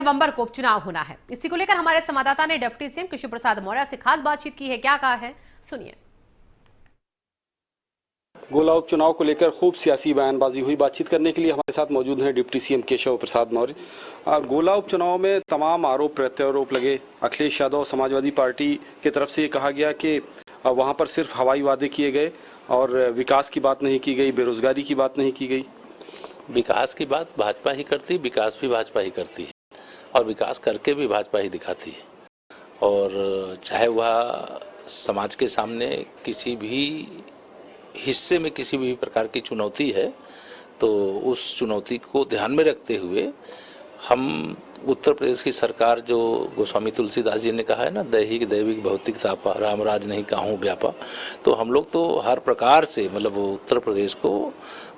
नवंबर को उपचुनाव होना है। इसी को लेकर हमारे संवाददाता ने डिप्टी सीएम केशव प्रसाद मौर्य से खास बातचीत की है। क्या कहा है, सुनिए। गोला उपचुनाव को लेकर खूब सियासी बयानबाजी हुई। बातचीत करने के लिए हमारे साथ मौजूद हैं डिप्टी सीएम केशव प्रसाद मौर्य। गोला उपचुनाव में तमाम आरोप प्रत्यारोप लगे। अखिलेश यादव समाजवादी पार्टी की तरफ से ये कहा गया कि वहां पर सिर्फ हवाई वादे किए गए और विकास की बात नहीं की गई, बेरोजगारी की बात नहीं की गई। विकास की बात भाजपा ही करती है, विकास भी भाजपा ही करती है और विकास करके भी भाजपा ही दिखाती है। और चाहे वह समाज के सामने किसी भी हिस्से में किसी भी प्रकार की चुनौती है तो उस चुनौती को ध्यान में रखते हुए हम उत्तर प्रदेश की सरकार, जो गोस्वामी तुलसीदास जी ने कहा है ना, दैहिक दैविक भौतिक सापा राम राज नहीं काहूं व्यापा, तो हम लोग तो हर प्रकार से मतलब उत्तर प्रदेश को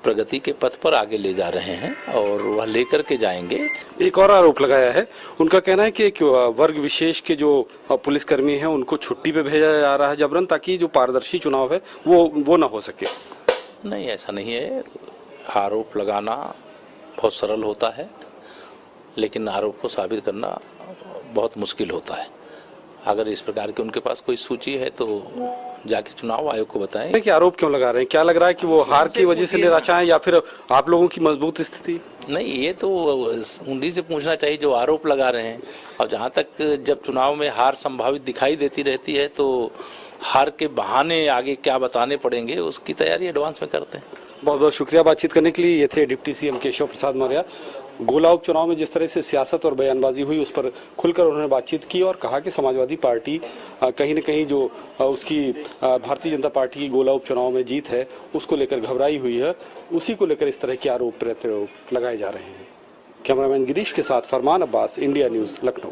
प्रगति के पथ पर आगे ले जा रहे हैं और वह लेकर के जाएंगे। एक और आरोप लगाया है, उनका कहना है कि एक वर्ग विशेष के जो पुलिसकर्मी हैं उनको छुट्टी पे भेजा जा रहा है जबरन, ताकि जो पारदर्शी चुनाव है वो ना हो सके। नहीं, ऐसा नहीं है। आरोप लगाना बहुत सरल होता है, लेकिन आरोप को साबित करना बहुत मुश्किल होता है। अगर इस प्रकार की उनके पास कोई सूची है तो जाके चुनाव आयोग को बताएं नहीं, ये तो उन्हीं से पूछना चाहिए जो आरोप लगा रहे हैं। और जहां तक जब चुनाव में हार संभावित दिखाई देती रहती है तो हार के बहाने आगे क्या बताने पड़ेंगे उसकी तैयारी एडवांस में करते हैं। बहुत बहुत शुक्रिया बातचीत करने के लिए। ये थे डिप्टी सीएम केशव प्रसाद मौर्य। गोला उपचुनाव में जिस तरह से सियासत और बयानबाजी हुई उस पर खुलकर उन्होंने बातचीत की और कहा कि समाजवादी पार्टी कहीं न कहीं जो उसकी भारतीय जनता पार्टी की गोला उपचुनाव में जीत है उसको लेकर घबराई हुई है। उसी को लेकर इस तरह के आरोप प्रत्यारोप लगाए जा रहे हैं। कैमरामैन गिरीश के साथ फरमान अब्बास, इंडिया न्यूज, लखनऊ।